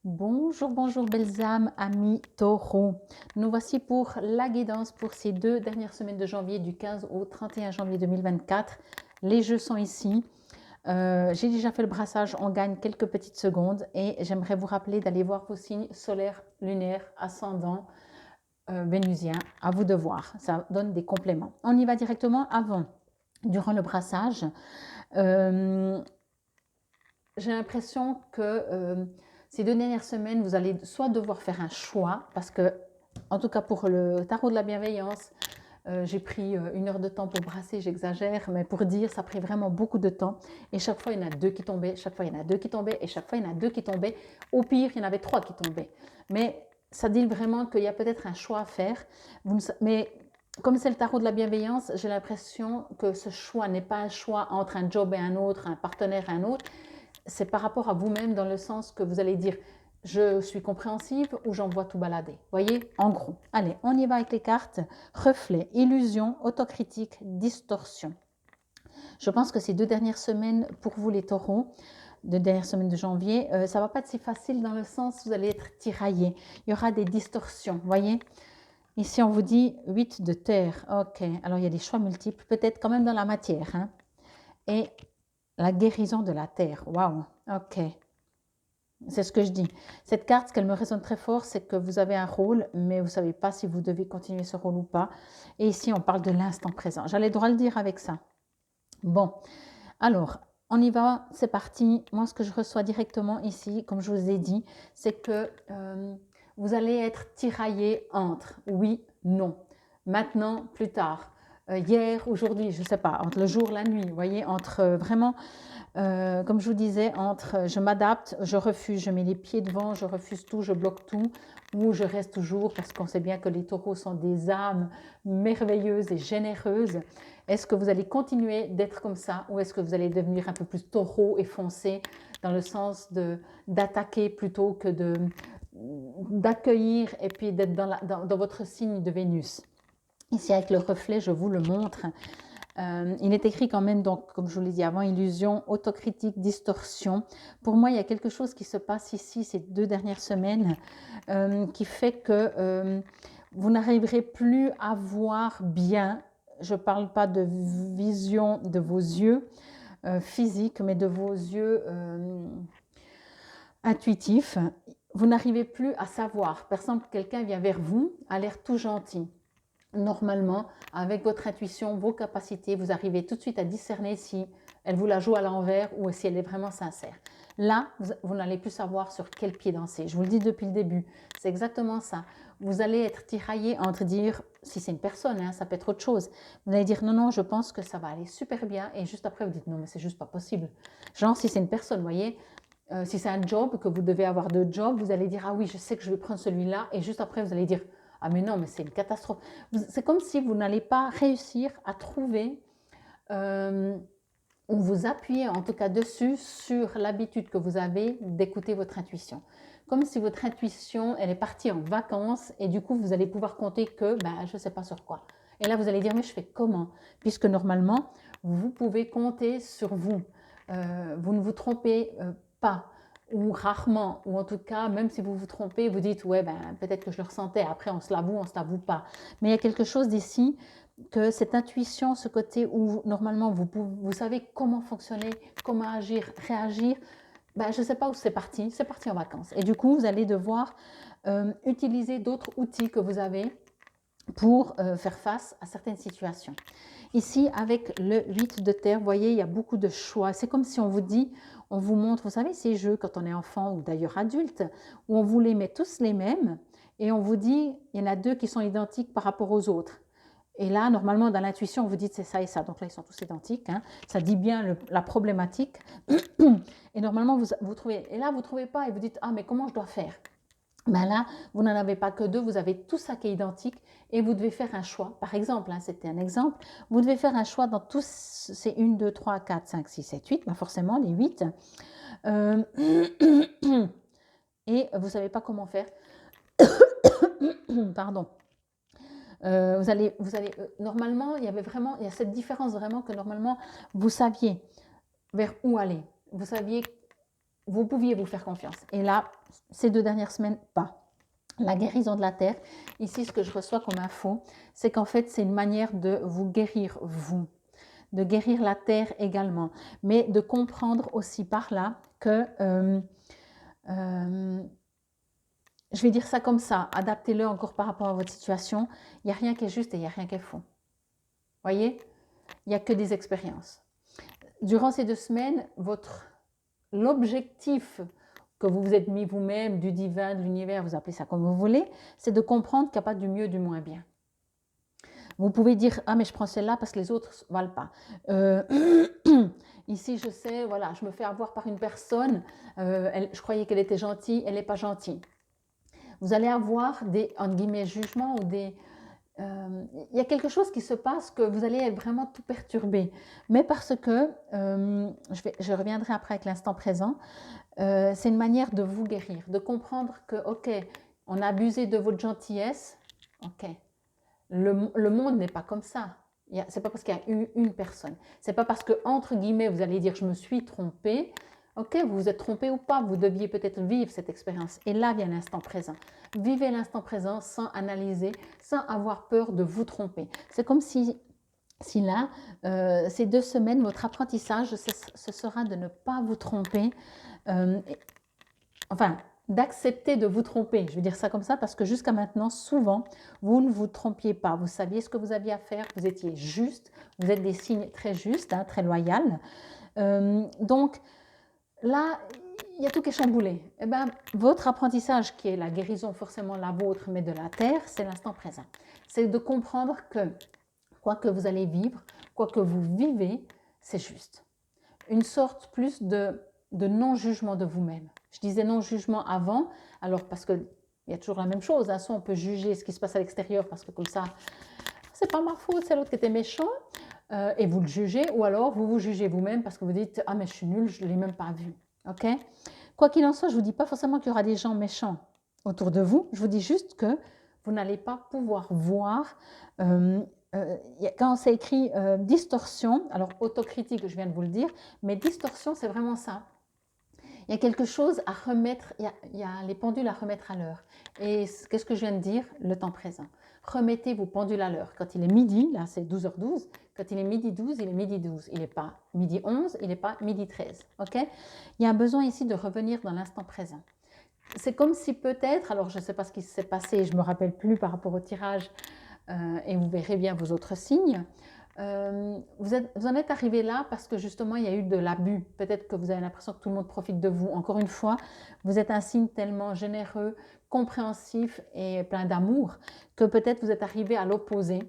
Bonjour, bonjour belles âmes, amis taureaux. Nous voici pour la guidance pour ces 2 dernières semaines de janvier, du 15 au 31 janvier 2024. Les jeux sont ici. J'ai déjà fait le brassage, on gagne quelques petites secondes et j'aimerais vous rappeler d'aller voir vos signes solaires, lunaires, ascendants, vénusiens. À vous de voir, ça donne des compléments. On y va directement avant, durant le brassage. J'ai l'impression que ces 2 dernières semaines, vous allez soit devoir faire un choix, parce que, en tout cas pour le tarot de la bienveillance, j'ai pris 1 heure de temps pour brasser, j'exagère, mais pour dire, ça a pris vraiment beaucoup de temps. Et chaque fois, il y en a 2 qui tombaient, chaque fois, il y en a 2 qui tombaient, et chaque fois, il y en a 2 qui tombaient. Au pire, il y en avait 3 qui tombaient. Mais ça dit vraiment qu'il y a peut-être un choix à faire. Mais comme c'est le tarot de la bienveillance, j'ai l'impression que ce choix n'est pas un choix entre un job et un autre, un partenaire et un autre. C'est par rapport à vous-même dans le sens que vous allez dire je suis compréhensive ou j'envoie tout balader. Voyez, en gros. Allez, on y va avec les cartes. Reflet, illusion, autocritique, distorsion. Je pense que ces 2 dernières semaines, pour vous les taureaux, 2 dernières semaines de janvier, ça ne va pas être si facile dans le sens où vous allez être tiraillé. Il y aura des distorsions, voyez. Ici, on vous dit 8 de terre. Ok, alors il y a des choix multiples, peut-être quand même dans la matière. Hein. Et la guérison de la terre. Waouh, ok. C'est ce que je dis. Cette carte, ce qu'elle me résonne très fort, c'est que vous avez un rôle, mais vous ne savez pas si vous devez continuer ce rôle ou pas. Et ici, on parle de l'instant présent. J'allais droit le dire avec ça. Bon, alors, on y va, c'est parti. Moi, ce que je reçois directement ici, comme je vous ai dit, c'est que vous allez être tiraillé entre oui, non, maintenant, plus tard, hier, aujourd'hui, je ne sais pas, entre le jour, la nuit, vous voyez, entre vraiment comme je vous disais, entre je m'adapte, je refuse, je mets les pieds devant, je refuse tout, je bloque tout, ou je reste toujours parce qu'on sait bien que les taureaux sont des âmes merveilleuses et généreuses. Est-ce que vous allez continuer d'être comme ça ou est-ce que vous allez devenir un peu plus taureau et foncé dans le sens d'attaquer plutôt que d'accueillir et puis d'être dans votre signe de Vénus? Ici avec le reflet, je vous le montre. Il est écrit quand même, donc, comme je vous l'ai dit avant, illusion, autocritique, distorsion. Pour moi, il y a quelque chose qui se passe ici ces 2 dernières semaines qui fait que vous n'arriverez plus à voir bien. Je ne parle pas de vision de vos yeux physiques, mais de vos yeux intuitifs. Vous n'arrivez plus à savoir. Par exemple, quelqu'un vient vers vous, a l'air tout gentil. Normalement, avec votre intuition, vos capacités, vous arrivez tout de suite à discerner si elle vous la joue à l'envers ou si elle est vraiment sincère. Là, vous n'allez plus savoir sur quel pied danser. Je vous le dis depuis le début, c'est exactement ça. Vous allez être tiraillé entre dire, si c'est une personne, hein, ça peut être autre chose. Vous allez dire, non, non, je pense que ça va aller super bien. Et juste après, vous dites, non, mais c'est juste pas possible. Genre, si c'est une personne, vous voyez, si c'est un job, que vous devez avoir 2 jobs, vous allez dire, ah oui, je sais que je vais prendre celui-là. Et juste après, vous allez dire, ah mais non, mais c'est une catastrophe. C'est comme si vous n'allez pas réussir à trouver ou vous appuyer en tout cas dessus sur l'habitude que vous avez d'écouter votre intuition. Comme si votre intuition, elle est partie en vacances et du coup, vous allez pouvoir compter que, ben, je ne sais pas sur quoi. Et là, vous allez dire, mais je fais comment? Puisque normalement, vous pouvez compter sur vous. Vous ne vous trompez pas ou rarement, ou en tout cas, même si vous vous trompez, vous dites, ouais, ben, peut-être que je le ressentais, après on se l'avoue pas. Mais il y a quelque chose d'ici, que cette intuition, ce côté où normalement vous savez comment fonctionner, comment agir, réagir, ben, je ne sais pas où c'est parti en vacances. Et du coup, vous allez devoir utiliser d'autres outils que vous avez pour faire face à certaines situations. Ici, avec le 8 de terre, vous voyez, il y a beaucoup de choix. C'est comme si on vous dit, on vous montre, vous savez, ces jeux quand on est enfant ou d'ailleurs adulte, où on vous les met tous les mêmes et on vous dit, il y en a 2 qui sont identiques par rapport aux autres. Et là, normalement, dans l'intuition, vous dites c'est ça et ça. Donc là, ils sont tous identiques. Hein. Ça dit bien la problématique. Et normalement, vous trouvez. Et là, vous ne trouvez pas et vous dites, ah, mais comment je dois faire? Ben là, vous n'en avez pas que 2, vous avez tout ça qui est identique et vous devez faire un choix. Par exemple, hein, c'était un exemple, vous devez faire un choix dans tous ces 1, 2, 3, 4, 5, 6, 7, 8, ben forcément les 8. Et vous ne savez pas comment faire. Pardon. Normalement, il y a cette différence vraiment que normalement, vous saviez vers où aller. Vous saviez vous pouviez vous faire confiance. Et là, ces 2 dernières semaines, pas. La guérison de la terre, ici, ce que je reçois comme info, c'est qu'en fait, c'est une manière de vous guérir, vous, de guérir la terre également, mais de comprendre aussi par là que, je vais dire ça comme ça, adaptez-le encore par rapport à votre situation, il n'y a rien qui est juste et il n'y a rien qui est faux. Voyez, il n'y a que des expériences. Durant ces 2 semaines, l'objectif que vous vous êtes mis vous-même, du divin, de l'univers, vous appelez ça comme vous voulez, c'est de comprendre qu'il n'y a pas du mieux, du moins bien. Vous pouvez dire, ah mais je prends celle-là parce que les autres ne valent pas. Ici, je sais, voilà, je me fais avoir par une personne, je croyais qu'elle était gentille, elle n'est pas gentille. Vous allez avoir des, entre guillemets, jugements ou des... il y a quelque chose qui se passe que vous allez être vraiment tout perturbé. Mais parce que, je reviendrai après avec l'instant présent, c'est une manière de vous guérir, de comprendre que, ok, on a abusé de votre gentillesse, ok, le monde n'est pas comme ça. C'est pas parce qu'il y a eu une personne. C'est pas parce que, entre guillemets, vous allez dire je me suis trompé. Ok, vous vous êtes trompé ou pas, vous deviez peut-être vivre cette expérience. Et là vient l'instant présent. Vivez l'instant présent sans analyser, sans avoir peur de vous tromper. C'est comme si là, ces 2 semaines, votre apprentissage, ce sera de ne pas vous tromper. Enfin, d'accepter de vous tromper. Je vais dire ça comme ça parce que jusqu'à maintenant, souvent, vous ne vous trompiez pas. Vous saviez ce que vous aviez à faire, vous étiez juste, vous êtes des signes très justes, hein, très loyaux. Donc là, il y a tout qui est chamboulé. Eh ben, votre apprentissage, qui est la guérison forcément la vôtre, mais de la terre, c'est l'instant présent. C'est de comprendre que quoi que vous allez vivre, quoi que vous vivez, c'est juste. Une sorte plus de non-jugement de vous-même. Je disais non-jugement avant, alors parce qu'il y a toujours la même chose. Hein. Soit on peut juger ce qui se passe à l'extérieur parce que comme ça, c'est pas ma faute, c'est l'autre qui était méchant, et vous le jugez, ou alors vous vous jugez vous-même parce que vous dites « Ah mais je suis nulle, je ne l'ai même pas vu. » Ok. Quoi qu'il en soit, je ne vous dis pas forcément qu'il y aura des gens méchants autour de vous, je vous dis juste que vous n'allez pas pouvoir voir... quand c'est écrit distorsion, alors autocritique, je viens de vous le dire, mais distorsion, c'est vraiment ça. Il y a quelque chose à remettre, il y a les pendules à remettre à l'heure. Et qu'est-ce que je viens de dire? Le temps présent. Remettez vos pendules à l'heure. Quand il est midi, là c'est 12h12, quand il est midi 12, il est midi 12. Il n'est pas midi 11, il n'est pas midi 13. Okay. Il y a un besoin ici de revenir dans l'instant présent. C'est comme si peut-être, alors je ne sais pas ce qui s'est passé, je ne me rappelle plus par rapport au tirage, et vous verrez bien vos autres signes. Vous en êtes arrivé là parce que justement il y a eu de l'abus. Peut-être que vous avez l'impression que tout le monde profite de vous. Encore une fois, vous êtes un signe tellement généreux, compréhensif et plein d'amour que peut-être vous êtes arrivé à l'opposé,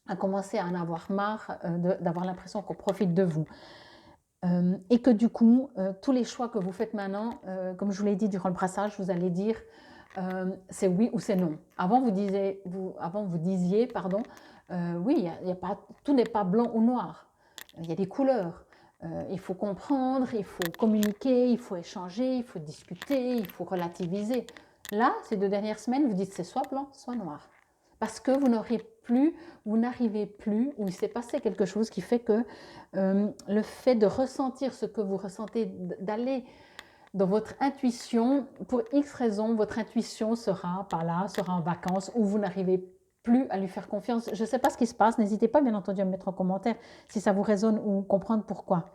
à commencer à en avoir marre d'avoir l'impression qu'on profite de vous. Et que du coup, tous les choix que vous faites maintenant, comme je vous l'ai dit durant le brassage, vous allez dire c'est oui ou c'est non. Avant vous disiez, pardon, oui, tout n'est pas blanc ou noir. Il y a des couleurs. Il faut comprendre, il faut communiquer, il faut échanger, il faut discuter, il faut relativiser. Là, ces 2 dernières semaines, vous dites c'est soit blanc, soit noir. Parce que vous n'arrivez plus, ou il s'est passé quelque chose qui fait que le fait de ressentir ce que vous ressentez, d'aller dans votre intuition, pour X raisons, votre intuition sera pas là, sera en vacances, ou vous n'arrivez plus à lui faire confiance. Je ne sais pas ce qui se passe, n'hésitez pas bien entendu à me mettre en commentaire si ça vous résonne ou comprendre pourquoi.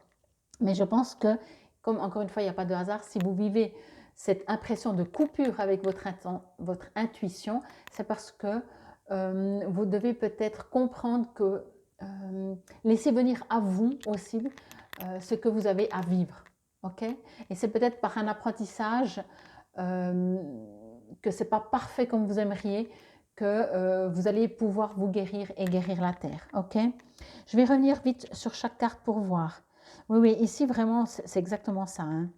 Mais je pense que, comme encore une fois, il n'y a pas de hasard, si vous vivez cette impression de coupure avec votre intuition, c'est parce que vous devez peut-être comprendre que laissez venir à vous aussi ce que vous avez à vivre. Okay. Et c'est peut-être par un apprentissage que ce n'est pas parfait comme vous aimeriez, que vous allez pouvoir vous guérir et guérir la terre. Okay. Je vais revenir vite sur chaque carte pour voir. Oui, oui, ici vraiment c'est exactement ça. Hein.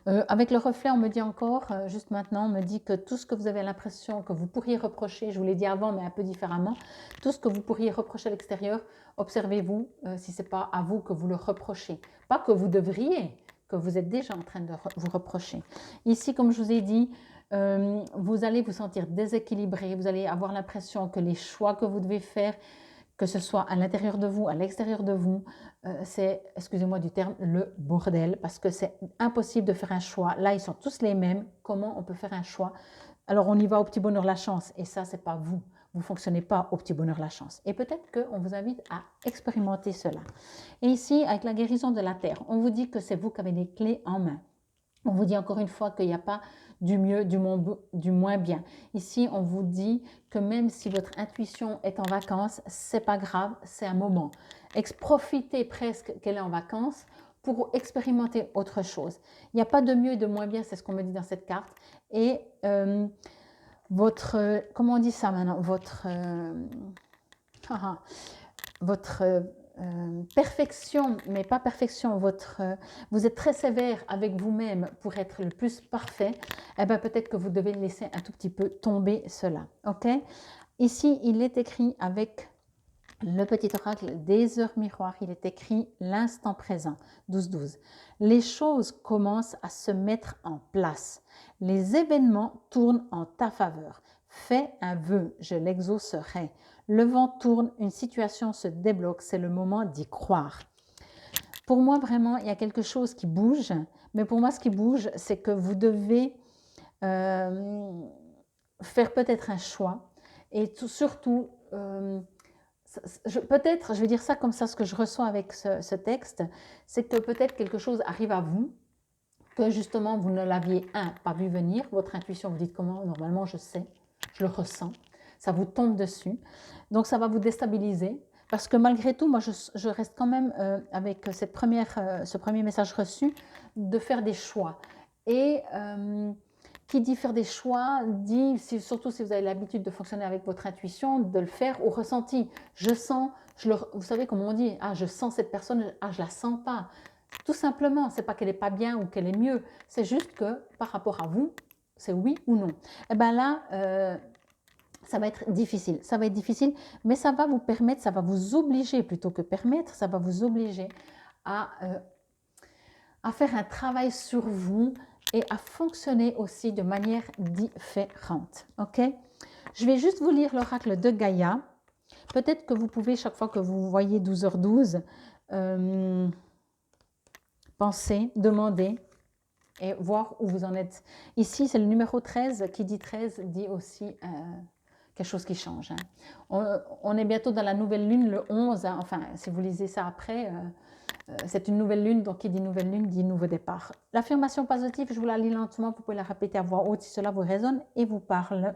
Avec le reflet, on me dit encore, juste maintenant, on me dit que tout ce que vous avez l'impression que vous pourriez reprocher, je vous l'ai dit avant mais un peu différemment, tout ce que vous pourriez reprocher à l'extérieur, observez-vous si ce n'est pas à vous que vous le reprochez. Pas que vous devriez, que vous êtes déjà en train de vous reprocher. Ici, comme je vous ai dit, vous allez vous sentir déséquilibré, vous allez avoir l'impression que les choix que vous devez faire, que ce soit à l'intérieur de vous, à l'extérieur de vous, c'est, excusez-moi du terme, le bordel, parce que c'est impossible de faire un choix. Là, ils sont tous les mêmes. Comment on peut faire un choix? Alors, on y va au petit bonheur la chance, et ça, c'est pas vous. Vous ne fonctionnez pas au petit bonheur la chance. Et peut-être qu'on vous invite à expérimenter cela. Et ici, avec la guérison de la terre, on vous dit que c'est vous qui avez les clés en main. On vous dit encore une fois qu'il n'y a pas du mieux, du moins bien. Ici, on vous dit que même si votre intuition est en vacances, c'est pas grave, c'est un moment. Profitez presque qu'elle est en vacances pour expérimenter autre chose. Il n'y a pas de mieux et de moins bien, c'est ce qu'on me dit dans cette carte. Et comment on dit ça maintenant? Votre perfection, mais pas perfection, vous êtes très sévère avec vous-même pour être le plus parfait, eh bien peut-être que vous devez laisser un tout petit peu tomber cela. Ok? Ici, il est écrit avec le petit oracle des heures miroirs, il est écrit l'instant présent, 12-12. Les choses commencent à se mettre en place. Les événements tournent en ta faveur. Fais un vœu, je l'exaucerai. Le vent tourne, une situation se débloque, c'est le moment d'y croire. Pour moi, vraiment, il y a quelque chose qui bouge, mais pour moi, ce qui bouge, c'est que vous devez faire peut-être un choix et surtout, peut-être, je vais dire ça comme ça, ce que je reçois avec ce texte, c'est que peut-être quelque chose arrive à vous, que justement, vous ne l'aviez, pas vu venir, votre intuition, vous dites comment, normalement, je sais, je le ressens. Ça vous tombe dessus. Donc, ça va vous déstabiliser. Parce que malgré tout, moi, je reste quand même avec ce premier message reçu, de faire des choix. Et qui dit faire des choix, dit, surtout si vous avez l'habitude de fonctionner avec votre intuition, de le faire au ressenti. Je sens, vous savez comment on dit, je sens cette personne, je la sens pas. Tout simplement, c'est pas qu'elle n'est pas bien ou qu'elle est mieux. C'est juste que par rapport à vous, c'est oui ou non. Et bien là, ça va être difficile. Ça va être difficile, mais ça va vous permettre, ça va vous obliger plutôt que permettre, ça va vous obliger à faire un travail sur vous et à fonctionner aussi de manière différente. Ok? Je vais juste vous lire l'oracle de Gaïa. Peut-être que vous pouvez, chaque fois que vous voyez 12h12, penser, demander et voir où vous en êtes. Ici, c'est le numéro 13 qui dit 13, dit aussi quelque chose qui change. On est bientôt dans la nouvelle lune, le 11. Enfin, si vous lisez ça après, c'est une nouvelle lune, donc qui dit nouvelle lune dit nouveau départ. L'affirmation positive, je vous la lis lentement, vous pouvez la répéter à voix haute si cela vous résonne et vous parle.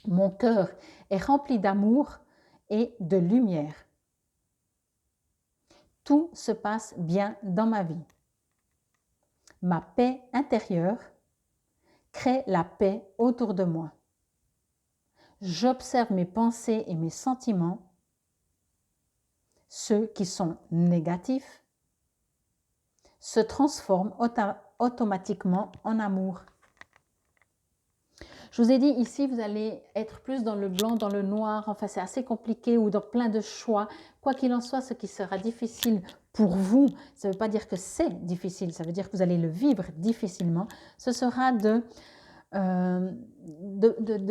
Mon cœur est rempli d'amour et de lumière. Tout se passe bien dans ma vie. Ma paix intérieure crée la paix autour de moi. J'observe mes pensées et mes sentiments, ceux qui sont négatifs, se transforment automatiquement en amour. Je vous ai dit ici, vous allez être plus dans le blanc, dans le noir, enfin c'est assez compliqué ou dans plein de choix. Quoi qu'il en soit, ce qui sera difficile pour vous, ça ne veut pas dire que c'est difficile, ça veut dire que vous allez le vivre difficilement, ce sera de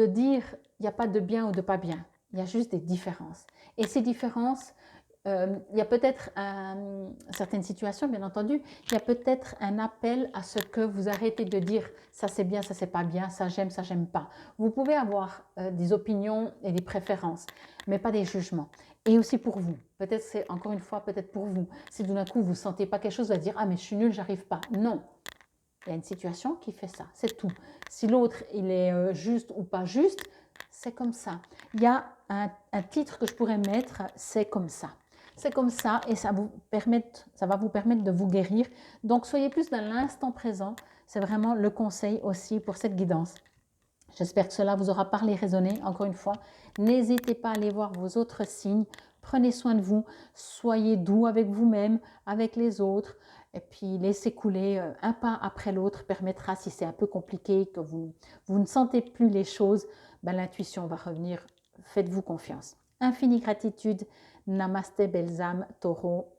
dire il n'y a pas de bien ou de pas bien, il y a juste des différences. Et ces différences, il y a peut-être certaines situations, bien entendu, il y a peut-être un appel à ce que vous arrêtez de dire ça c'est bien, ça c'est pas bien, ça j'aime pas. Vous pouvez avoir des opinions et des préférences, mais pas des jugements. Et aussi pour vous, peut-être c'est encore une fois, peut-être pour vous, si tout d'un coup vous ne sentez pas quelque chose, vous allez dire ah mais je suis nulle, j'arrive pas. Non, il y a une situation qui fait ça, c'est tout. Si l'autre il est juste ou pas juste, c'est comme ça. Il y a un titre que je pourrais mettre, c'est comme ça. C'est comme ça et ça va vous permettre de vous guérir. Donc, soyez plus dans l'instant présent. C'est vraiment le conseil aussi pour cette guidance. J'espère que cela vous aura parlé, résonné. Encore une fois, n'hésitez pas à aller voir vos autres signes. Prenez soin de vous. Soyez doux avec vous-même, avec les autres. Et puis, laissez couler un pas après l'autre permettra, si c'est un peu compliqué, que vous ne sentez plus les choses, ben, l'intuition va revenir. Faites-vous confiance. Infinie gratitude. Namaste, belles âmes, taureau.